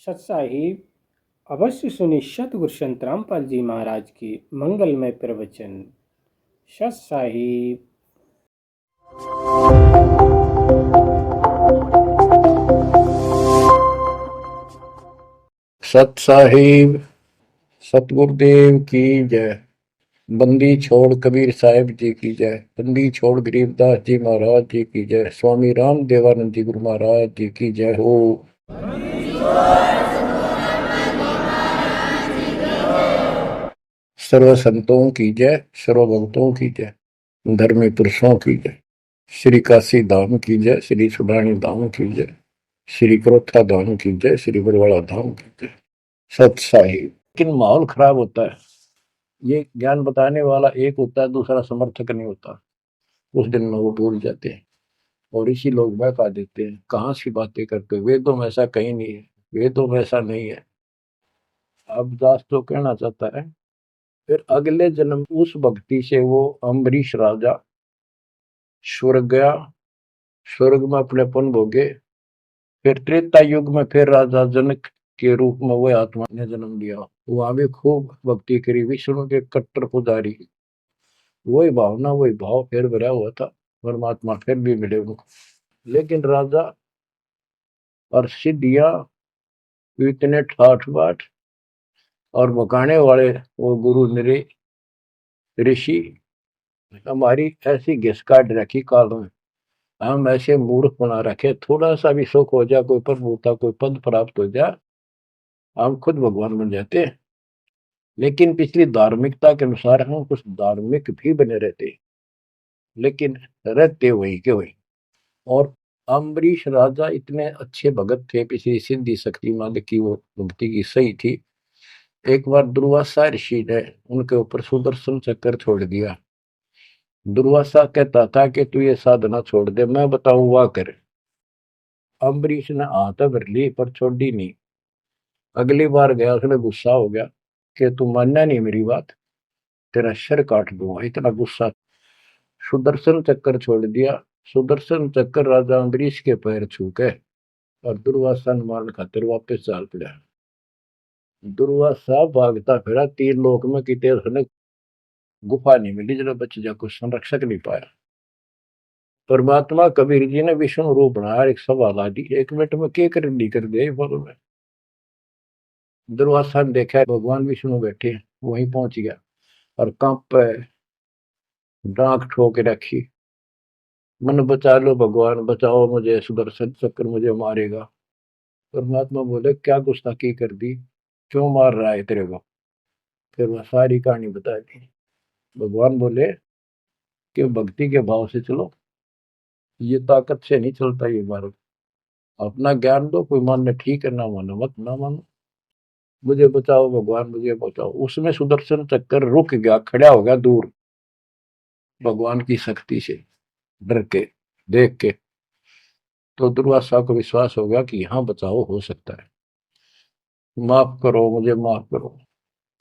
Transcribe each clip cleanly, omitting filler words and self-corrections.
सत साहिब अवश्य सुनी सतगुरु संत रामपाल जी महाराज की मंगलमय प्रवचन। सत साहिब। सत साहिब सतगुरुदेव की जय। बंदी छोड़ कबीर साहिब जी की जय। बंदी छोड़ गरीबदास जी महाराज जी की जय। स्वामी राम देवानंद जी गुरु महाराज जी की जय हो। सर्व संतों की जय, सर्व भक्तों की जय, धर्मी पुरुषों की जय। श्री काशी धाम की जय, श्री सुडानी धाम की जय, श्री क्रोथा धाम की जय, श्री बरवाड़ा धाम की जय। सत साहिब। लेकिन माहौल खराब होता है। ये ज्ञान बताने वाला एक होता है, दूसरा समर्थक नहीं होता। उस दिन में वो भूल जाते हैं और इसी लोग बहका देते हैं। कहाँ सी बातें करते हो, वेदों में ऐसा कहीं नहीं है, वेदों में ऐसा नहीं है। अब दास तो कहना चाहता है फिर अगले जन्म उस भक्ति से वो अम्बरीश राजा स्वर्ग गया, स्वर्ग में अपनेपन भोगे। फिर त्रेता युग में फिर राजा जनक के रूप में वह आत्मा ने जन्म लिया। वहां भी खूब भक्ति करी, विष्णु के कट्टर पुजारी। वही भावना वही भाव फिर भरा हुआ था, परमात्मा फिर भी मिले उनको। लेकिन राजा और सिद्धियां इतने ठाठ बाट और बकाने वाले वो गुरु निरे ऋषि हमारी ऐसी घिस काट रखी काल में। हम ऐसे मूर्ख बना रखे, थोड़ा सा भी सुख हो जाए, कोई प्रभुता कोई पद प्राप्त हो जाए, हम खुद भगवान बन जाते हैं। लेकिन पिछली धार्मिकता के अनुसार हम कुछ धार्मिक भी बने रहते, लेकिन रहते वही के वही। और अम्बरीश राजा इतने अच्छे भगत थे, पिछली सिद्धि शक्ति मान की वो भक्ति की सही थी। एक बार दुर्वासा ऋषि ने उनके ऊपर सुदर्शन चक्कर छोड़ दिया। दुर्वासा कहता था कि तू ये साधना छोड़ दे, मैं बताऊं वाह कर। अम्बरीश ने हाथ भर ली पर छोड़ी नहीं। अगली बार गया, उसने गुस्सा हो गया कि तू मानना नहीं मेरी बात, तेरा सिर काट दूंगा, इतना गुस्सा। सुदर्शन चक्कर छोड़ दिया। सुदर्शन चक्कर राजा अम्बरीश के पैर छू के और दुर्वासा ने मारने खातिर वापस चाल पड़ा। दुर्वासा भागता फिरा 3 लोक में, कितने उसने गुफा नहीं मिली जरा बच जा, कुछ संरक्षक नहीं पाया। परमात्मा कबीर जी ने विष्णु रूप बनाया, एक सवाल आ दी, 1 मिनट में के कर दी कर दिया बोलो में। दुर्वासा ने देखा भगवान विष्णु बैठे, वहीं पहुंच गया और कांपे डांक ठोक रखी, मन बचा लो भगवान, बचाओ मुझे, सुदर्शन चक्र मुझे मारेगा। परमात्मा बोले क्या गुस्ताखी कर दी, क्यों मार रहा है तेरे को। फिर वह सारी कहानी बता दी। भगवान बोले कि भक्ति के भाव से चलो, ये ताकत से नहीं चलता ये मार्ग। अपना ज्ञान दो, कोई मानने ठीक है, ना मानो मत ना मानो, मुझे बचाओ भगवान मुझे बचाओ। उसमें सुदर्शन चक्कर रुक गया, खड़ा हो गया दूर, भगवान की शक्ति से डर के देख के। तो दुर्वासा को विश्वास हो गया कि यहाँ बचाओ हो सकता है, माफ करो मुझे माफ करो।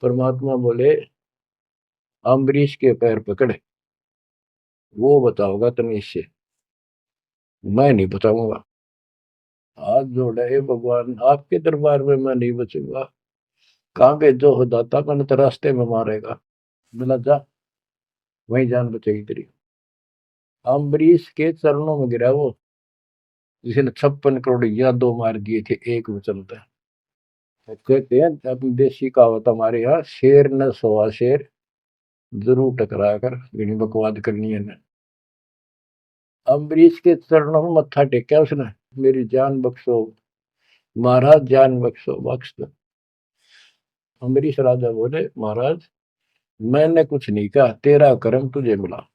परमात्मा बोले अम्बरीश के पैर पकड़े, वो बताओगा तमीज से, मैं नहीं बताऊंगा। हाथ जोड़े, हे भगवान आपके दरबार में मैं नहीं बचूंगा, कहाँ भेजो हो दाता, मैंने तो रास्ते में मारेगा। मिला जा, वही जान बचेगी तेरी। अम्बरीश के चरणों में गिरा वो, जिसने 56 करोड़ यादव मार दिए थे एक में चलता है। तो कहते हैं अपनी देसी कहावत हमारे यहाँ, शेर न सोआ शेर, जरूर टकरा कर घनी बकवाद करनी है ने। अम्बरीश के चरणों में मत्था टेका उसने, मेरी जान बख्शो महाराज, जान बख्शो बख्श दो। अम्बरीश राजा बोले महाराज मैंने कुछ नहीं कहा, तेरा कर्म तुझे मिला।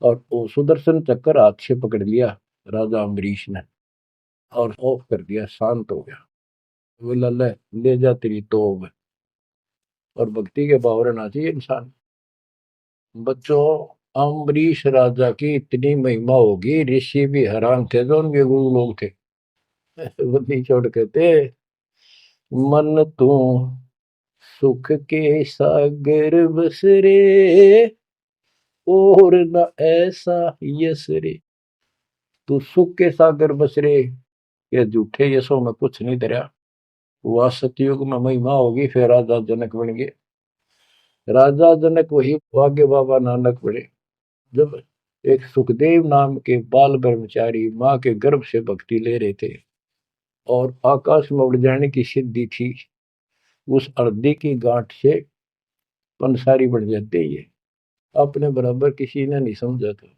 और वो सुदर्शन चक्कर हाथ से पकड़ लिया राजा अम्बरीश ने और ऑफ कर दिया, शांत हो गया। बोला ले जा तेरी तोब। और भक्ति के भाव रहना चाहिए इंसान। बच्चों अम्बरीश राजा की इतनी महिमा होगी, ऋषि भी हैरान थे जो उनके गुरु लोग थे। बुद्धि छोड़ कहते मन तू सुख के सागर बस रे, और न ऐसा यस रे। तू सुख के सागर बस रे, ये झूठे यशों में कुछ नहीं धरा। वह सतयुग में महिमा होगी, फिर राजा जनक बन गए। राजा जनक वही भाग्य बाबा नानक बने। जब एक सुखदेव नाम के बाल ब्रह्मचारी माँ के गर्भ से भक्ति ले रहे थे और आकाश में उड़ जाने की सिद्धि थी, उस हृदय की गांठ से पंसारी बन जाते। ये अपने बराबर किसी ने नहीं समझा था।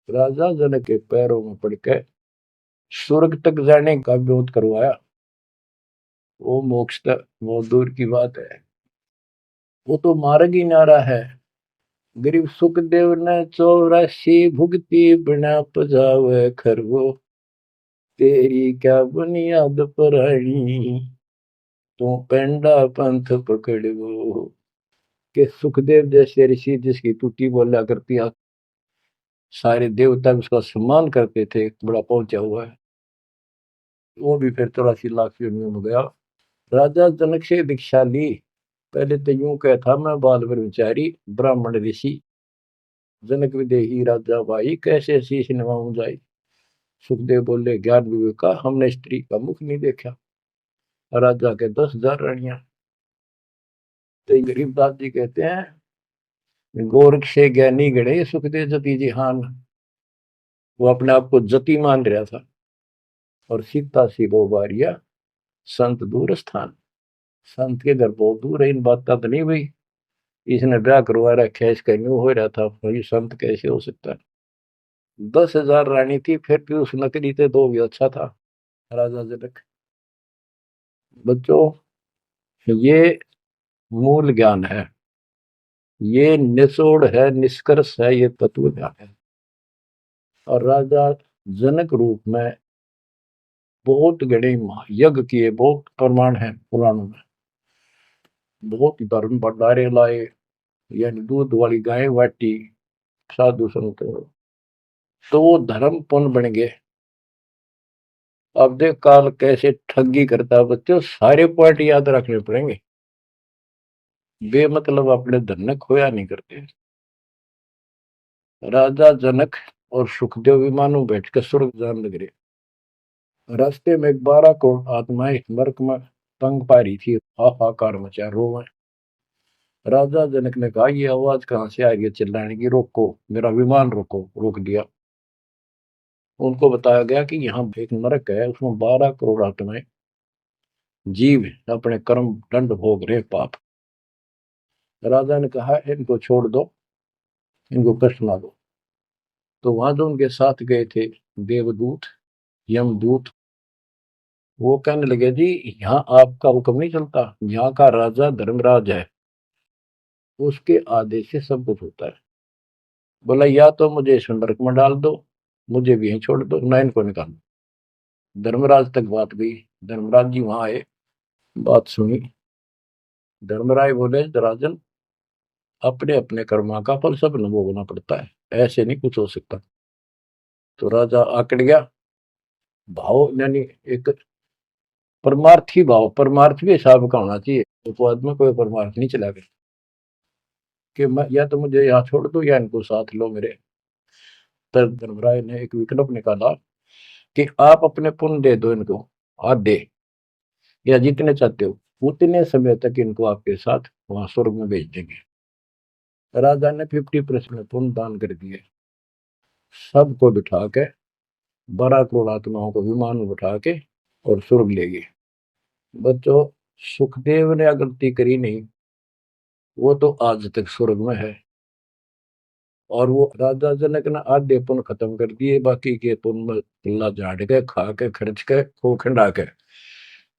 राजा जनक के पैरों में पड़कर स्वर्ग तक जाने का विरोध करवाया। वो मोक्ष तक वो दूर की बात है, वो तो मार्ग ही नारा है। गरीब सुखदेव ने 84 भुगती बिना पजावे खरगो, तेरी क्या बुनियाद परानी, तू पेंडा पंथ पकड़ो। के सुखदेव जैसे ऋषि जिसकी टूटी बोला करती, सारे देवता उसका सम्मान करते थे, बड़ा पहुंचा हुआ है, वो भी फिर 84 लाख योनियों में गया। राजा जनक से दीक्षा ली। पहले तो यूं कहता, मैं बाल ब्रह्मचारी ब्राह्मण ऋषि, जनक विदेही राजा भाई, कैसे शीश नवाऊं जाई। सुखदेव बोले, ज्ञान विवेक का हमने स्त्री का मुख नहीं देखा। राजा के 10,000 रानियां। तो गरीबदास जी कहते हैं, गोरख से ज्ञानी गणे सुखदेव जति जिहान। वो अपने आप को जति मान रहा था। और सीता सी वो बारिया संत दूर स्थान। संत के घर बहुत दूर है, इन बात का तो नहीं भाई इसने ब्याह करवा रखा है, इसका न्यू हो रहा था, भाई संत कैसे हो सकता है। 10,000 रानी थी, फिर भी उस नकली थे दो भी अच्छा था राजा जनक। बच्चों, ये मूल ज्ञान है, ये निचोड़ है, निष्कर्ष है, ये तत्व ज्ञान है। और राजा जनक रूप में बहुत गणे यज्ञ किए, बहुत प्रमाण है पुराणों में। बहुत धर्म भंडारे लाए, यानी दूध वाली गाय बाटी साधु संत, तो वो धर्म पुण्य बन गए। अब देख काल कैसे ठगी करता है बच्चों, सारे पॉइंट याद रखने पड़ेंगे, बेमतलब अपने धन ने खोया नहीं करते। राजा जनक और सुखदेव विमानों बैठ कर स्वर्ग जान लग रहे। रास्ते में 12 करोड़ आत्माएं नरक में तंग पा रही थी, हाहाकार मचा रोवे। राजा जनक ने कहा, ये आवाज कहां से आ रही है चिल्लाने की, रोको मेरा विमान रोको। रोक दिया। उनको बताया गया कि यहाँ एक नरक है, उसमें 12 करोड़ आत्माएं जीव अपने कर्म दंड भोग रहे, पाप। राजा ने कहा, इनको छोड़ दो, इनको कष्ट ना दो। तो वहां जो उनके साथ गए थे देवदूत यमदूत, वो कहने लगे, जी यहाँ आपका हुक्म नहीं चलता, यहाँ का राजा धर्मराज है, उसके आदेश से सब कुछ होता है। बोला, या तो मुझे इस नरक में डाल दो, मुझे भी यहीं छोड़ दो, ना इनको निकाल दो। धर्मराज तक बात गई। धर्मराज जी वहां आए, बात सुनी। धर्मराज बोले, राजन अपने अपने कर्मा का फल सब न भोगना पड़ता है, ऐसे नहीं कुछ हो सकता। तो राजा आकड़ गया। भाव यानी एक परमार्थी भाव, परमार्थ भी हिसाब का होना चाहिए, उपवाद में कोई परमार्थ नहीं चला गया कि मैं या तो मुझे यहाँ छोड़ दो या इनको साथ लो मेरे। तब धर्मराय ने एक विकल्प निकाला कि आप अपने पुण्य दे दो इनको, आधे या जितने चाहते हो, उतने समय तक इनको आपके साथ वहां स्वर्ग में भेज देंगे। राजा ने 50% पुण्य दान कर दिए। सबको बिठा के 12 करोड़ आत्माओं को विमान में बिठा के और स्वर्ग ले गए। बच्चों, सुखदेव ने गलती करी नहीं, वो तो आज तक स्वर्ग में है। और वो राजा जनक ने आधे पुण्य खत्म कर दिए, बाकी के पुण्य में किला झाड़ के खा के खर्च के खो खंडा के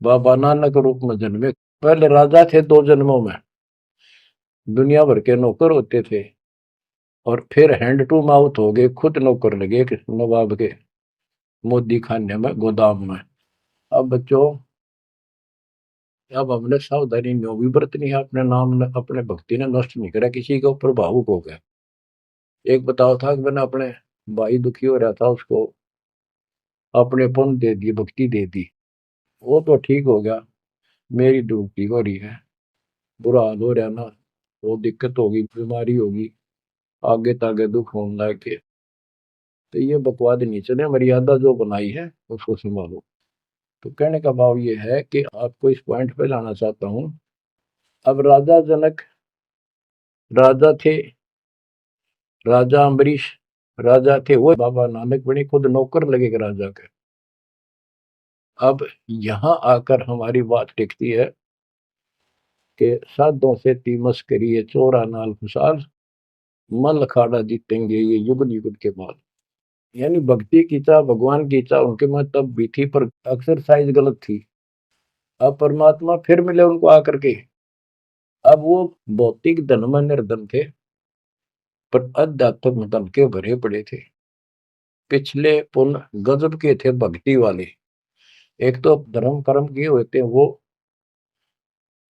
बाबा नानक रूप में जन्मे। पहले राजा थे 2 जन्मों में, दुनिया भर के नौकर होते थे, और फिर हैंड टू माउथ हो गए, खुद नौकर लगे नवाब के मोदी खाने में, गोदाम में। अब बच्चों, अब हमने सावधानी न्यों भी बरतनी है, अपने नाम ने अपने भक्ति ने नष्ट नहीं करा, किसी के ऊपर भावुक हो गया। एक बताओ था कि मैंने अपने भाई दुखी हो रहा था, उसको अपने पुण्य दे दिए, भक्ति दे दी, वो तो ठीक हो गया, मेरी डूबती हो रही है, बुरा हाल हो रहा ना, वो दिक्कत होगी, बीमारी होगी, आगे तागे दुख होने लग के। तो ये बकवाद नहीं चले, मर्यादा जो बनाई है उसको संभालो। तो कहने का भाव ये है कि आपको इस पॉइंट पे लाना चाहता हूं। अब राजा जनक राजा थे, राजा अम्बरीश राजा थे, वो बाबा नानक बने खुद नौकर लगे राजा के। अब यहां आकर हमारी बात टिकती है कि साधों से तीमस करिए चोरा नाल खुशाल, मन अखाड़ा जीतेंगे ये युग युग के बाद। यानी भक्ति की चाह, भगवान की चाह उनके में तब भी थी, पर एक्सरसाइज गलत थी। अब परमात्मा फिर मिले उनको आकर के। अब वो भौतिक धन में निर्धन थे, पर अध्यात्म धन के भरे पड़े थे। पिछले पुण्य गजब के थे भक्ति वाले। एक तो धर्म कर्म किए होते हैं वो,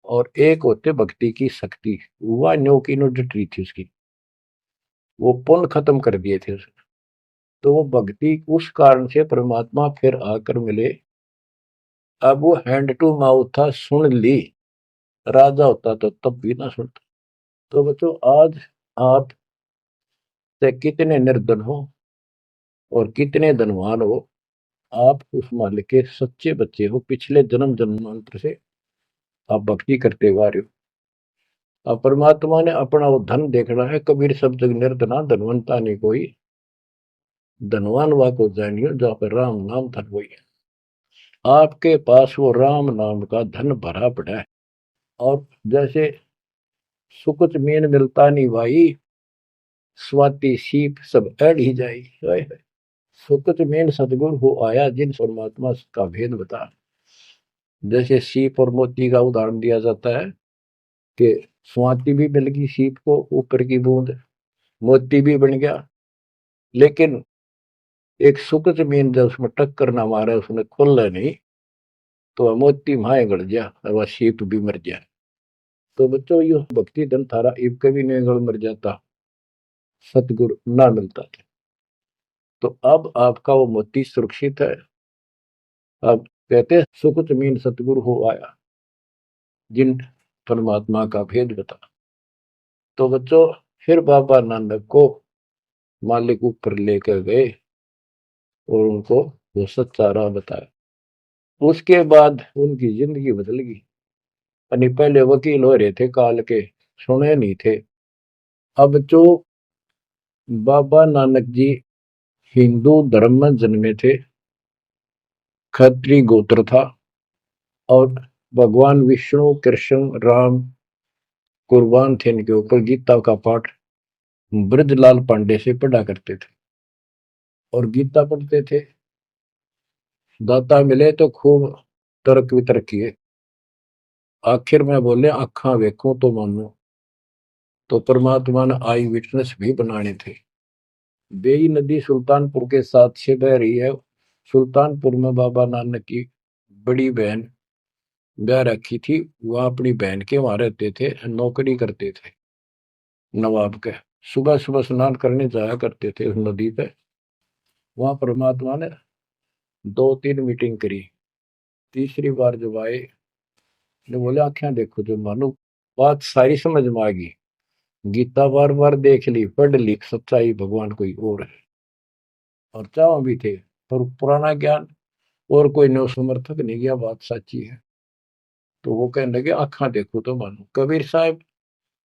और एक होते भक्ति की शक्ति। वह न्यो की नो डटी थी उसकी, वो पुण्य खत्म कर दिए थे उसने। तो वो भक्ति उस कारण से परमात्मा फिर आकर मिले। अब वो हैंड टू माउथ था, सुन ली। राजा होता तो तब भी ना सुनता। तो बच्चों, आज आप से कितने निर्धन हो और कितने धनवान हो, आप उस मालिक के सच्चे बच्चे हो। पिछले जन्म जन्मांतर से आप भक्ति करते हुए आ रहे हो। अब परमात्मा ने अपना वो धन देखना है। कबीर सब जग निर्धना धनवंता नहीं कोई, धनवान वा को जानियो जहाँ पर राम नाम धन वही है। आपके पास वो राम नाम का धन भरा पड़ा है। और जैसे सुकुच मीन मिलता नहीं भाई, स्वाति सीप सब अड़ ही जाई। सुकुच मीन सतगुरु हो आया जिन परमात्मा का भेद बता। जैसे सीप और मोती का उदाहरण दिया जाता है कि स्वाति भी मिल गई सीप को, ऊपर की बूंद, मोती भी बन गया। लेकिन एक सुकुच मीन जब उसमें टक्कर ना मारे, उसने खोल नहीं, तो वह मोती माए गड़ गया और वह सीप भी मर गया। तो बच्चों, यो भक्ति धन थारा इब कभी नहीं गड़ मर जाता, सतगुरु ना मिलता था। तो अब आपका वो मोती सुरक्षित है। अब कहते हैं सुकुच मीन सतगुरु हो आया जिन परमात्मा का भेद बता। तो बच्चों, फिर बाबा नानक को मालिक ऊपर लेकर गए और उनको वो सच्चा राह बताया। उसके बाद उनकी जिंदगी बदल गई। यानी पहले वकील हो रहे थे काल के, सुने नहीं थे। अब जो बाबा नानक जी हिंदू धर्म में जन्मे थे, खत्री गोत्र था, और भगवान विष्णु कृष्ण राम कुर्बान थे इनके ऊपर। गीता का पाठ ब्रजलाल पांडे से पढ़ा करते थे और गीता पढ़ते थे। दाता मिले तो खूब तर्क वितर्क किए। आखिर में बोले अखा वेखूं तो मानो। तो परमात्मा ने आई विटनेस भी बनाने थे। बेई नदी सुल्तानपुर के साथ से बह रही है। सुल्तानपुर में बाबा नानक की बड़ी बहन ब्याह रखी थी। वह अपनी बहन के वहां रहते थे, नौकरी करते थे नवाब के। सुबह सुबह स्नान करने जाया करते थे उस नदी पे। वहां परमात्मा ने 2-3 मीटिंग करी। तीसरी बार जब आए, ने बोले आंखें देखो जो मानो। बात सारी समझ में आ गई। गीता बार बार देख ली, पढ़ ली, सच्चाई भगवान कोई और है। और चाह भी थे, पर पुराना ज्ञान और कोई नो समर्थक नहीं गया, बात सच्ची है। तो वो कहने लगे आंखा देखो तो मानो। कबीर साहब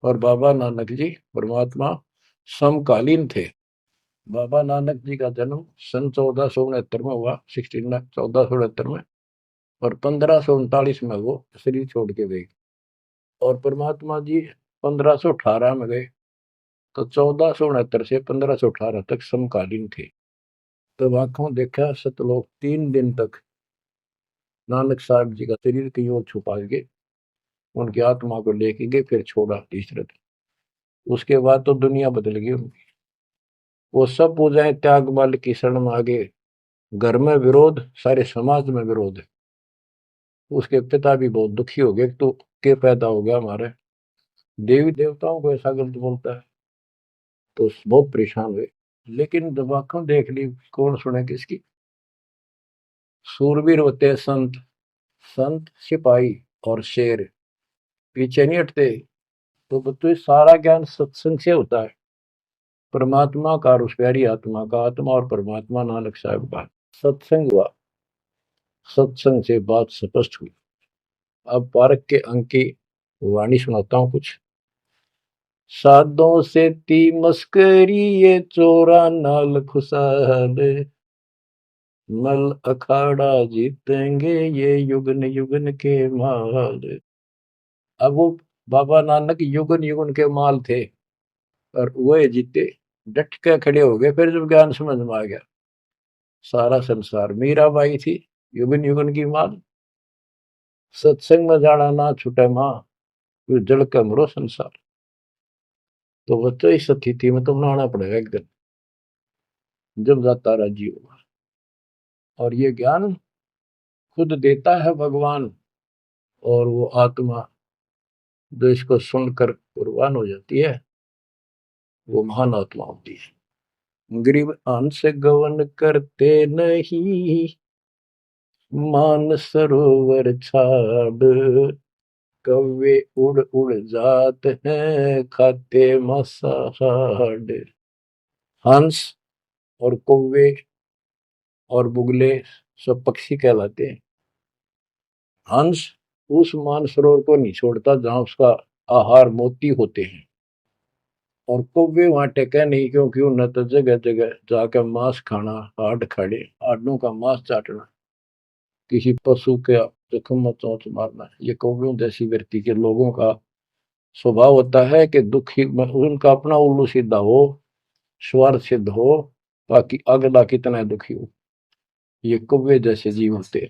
और बाबा नानक जी परमात्मा समकालीन थे। बाबा नानक जी का जन्म सन 1469 में हुआ, 1469 में। और 1539 में वो शरीर छोड़ के गए। और परमात्मा जी 1518 में गए। तो 1469 से 1518 तक समकालीन थे। तब आंखों देखा सतलोक 3 दिन तक नानक साहब जी का शरीर कहीं और छुपा के उनकी आत्मा को लेके गए, फिर छोड़ा तीसरे दिन। उसके बाद तो दुनिया बदल गई उनकी। वो सब पूजाएं त्याग माल की शरण में आ गए। घर में विरोध, सारे समाज में विरोध है। उसके पिता भी बहुत दुखी हो गए, तो के पैदा हो गया हमारे, देवी देवताओं को ऐसा गलत बोलता है। तो बहुत परेशान हुए। लेकिन जब आंखों देख ली, कौन सुने किसकी। सूरवीर होते हैं संत, संत सिपाही और शेर पीछे नहीं हटते। तो बच्चों, सारा ज्ञान सत्संग से होता है। परमात्मा का और उस प्यारी आत्मा का, आत्मा और परमात्मा नानक साहब का सत्संग हुआ। सत्संग से बात स्पष्ट हुई। अब पारक के अंक की वाणी सुनाता हूं कुछ। साधों से ती मस्करी ये चोरा नाल खुशाल, मल अखाड़ा जीतेंगे ये युगन युगन के माल। अब वो बाबा नानक युगन युगन के माल थे और वह जीते, डट के खड़े हो गए। फिर जब ज्ञान समझ में आ गया, सारा संसार मीराबाई थी युगन युगन की माल। सत्संग में जाना ना छूटे माँ, फिर जल के मरो संसार। तो बच्चों इस स्थिति में तो बनाना पड़ेगा एक दिन, जब जाता राजी होगा। और ये ज्ञान खुद देता है भगवान, और वो आत्मा जो इसको सुनकर कुर्बान हो जाती है, वो महान आत्मा होती है। गरीब अंश गवन करते नहीं, मान सरोवर छाड़, कौवे उड़ उड़ जात हैं खाते मसाड़। हंस और कौवे और बुगले सब पक्षी कहलाते हैं। हंस उस मानसरोवर को नहीं छोड़ता जहां उसका आहार मोती होते हैं, और कौवे वहां टेके नहीं, क्योंकि उन्हें तो जगह जगह जाकर मांस खाना, हाड खाड़े हाडों का मांस चाटना, किसी पशु के जख्म में चोंच मारना, ये कौवे जैसी व्यक्ति के लोगों का स्वभाव होता है कि दुखी उनका अपना उल्लू सीधा हो, स्वार्थ सिद्ध हो, ताकि अगला कितना दुखी हो। ये कौवे जैसे जीव होते हैं।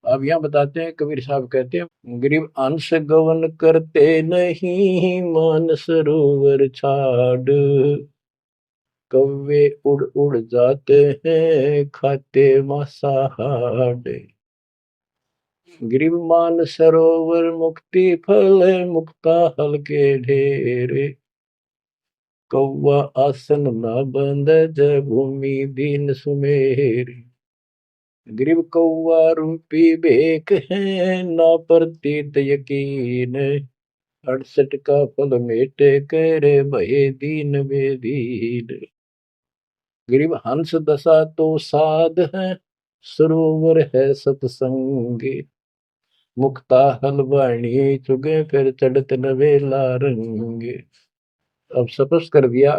अब यहाँ बताते हैं, कबीर साहब कहते हैं, गरीब अंश गवन करते नहीं, मान सरोवर छाड़, कौवे उड़ उड़ जाते हैं खाते मांसाहार। गरीब मान सरोवर मुक्ति फल, मुक्ता हल के ढेरे, कौवा आसन न बंद जय भूमि दीन सुमेर। गरीब कौवा रूपी भेक है, ना प्रतीत यकीन, 68 का फल मेटे करे भये दीन बेदीन। गरीब हंस दशा तो साध है, सरोवर है सतसंग, मुक्ता हलवाणी चुगे फिर चढ़त नवेला रंग। अब स्पष्ट कर दिया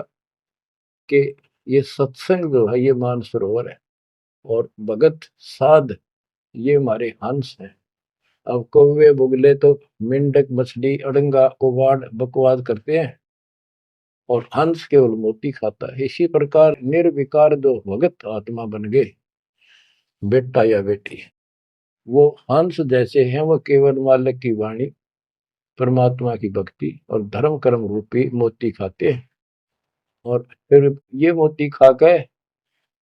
कि ये सत्संग जो है ये मानसरोवर है, और भगत साध ये हमारे हंस हैं। अब कौवे बुगले तो मेंढक मछली अड़ंगा कुवाड़ बकवाद करते हैं, और हंस केवल मोती खाता है। इसी प्रकार निर्विकार जो भगत आत्मा बन गए, बेटा या बेटी, वो हंस जैसे हैं। वो केवल मालिक की वाणी, परमात्मा की भक्ति और धर्म कर्म रूपी मोती खाते हैं, और फिर ये मोती खा के,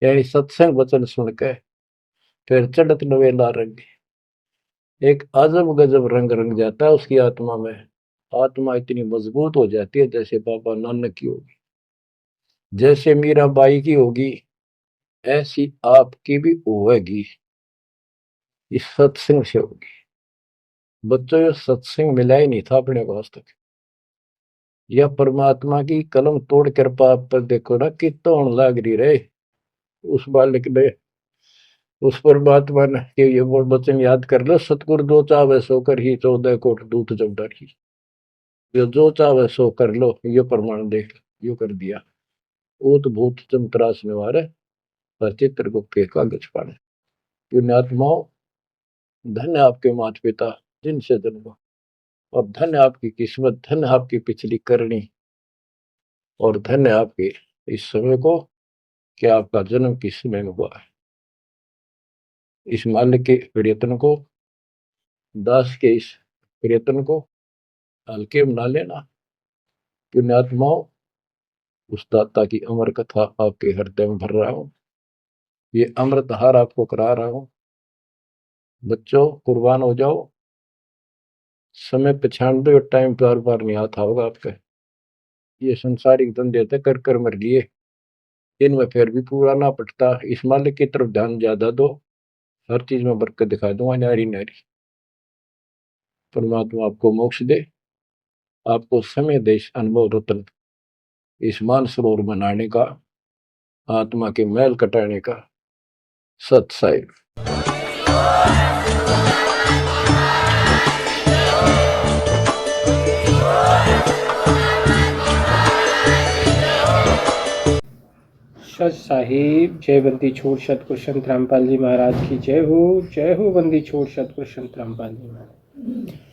यानी सत्संग वचन सुन के, फिर चढ़त नवेला रंग, एक अजब गजब रंग रंग जाता है उसकी आत्मा में। आत्मा इतनी मजबूत हो जाती है जैसे बाबा नानक की होगी, जैसे मीराबाई की होगी, ऐसी आपकी भी होगी, इस सत्संग से होगी। बच्चों, ये सत्संग मिला ही नहीं था अपने को आज तक। यह परमात्मा की कलम तोड़ कृपा आप पर देखो ना कि तोड़ लाग रही रहे उस बालक ने, उस परमात्मा ने कि ये वो वचन याद कर लो, सतगुरु जो चाहे सो कर ही 14 कोट दूत जब डरी। ये जो चाहे सो कर लो, ये प्रमाण देख यो कर दिया। ऊत भूत चमत्रास निवारे, पर चित्र गुप्त के कागज पाड़े। पुण्यात्माओं, धन्य आपके माता पिता जिनसे जन्म, और धन्य आपकी किस्मत, धन्य आपकी पिछली करनी, और धन्य आपके इस समय को कि आपका जन्म किस समय में हुआ है। इस मालिक के प्रयत्न को, दास के इस प्रयत्न को हल्के में ना लेना। पुण्यात्माओं, उस दाता की अमर कथा आपके हृदय में भर रहा हूं, ये अमृत हार आपको करा रहा हूं। बच्चों, कुर्बान हो जाओ। समय पहचान दो, टाइम बार बार नहीं आता होगा आपका। ये संसारिक धंधे थे कर कर मर लिए, इनमें फिर भी पूरा ना पटता। इस मालिक की तरफ ध्यान ज्यादा दो, हर चीज में बरकत दिखा दूंगा नारी नारी। परमात्मा आपको मोक्ष दे, आपको समय दे इस अनुभव रत्न, इस मानसरोवर बनाने का, आत्मा के मैल कटाने का। सत साहिब। सच साहिब। जय बंदी छोड़ सतगुरु संत रामपाल जी महाराज की जय हो बंदी छोड़ सतगुरु संत रामपाल जी महाराज।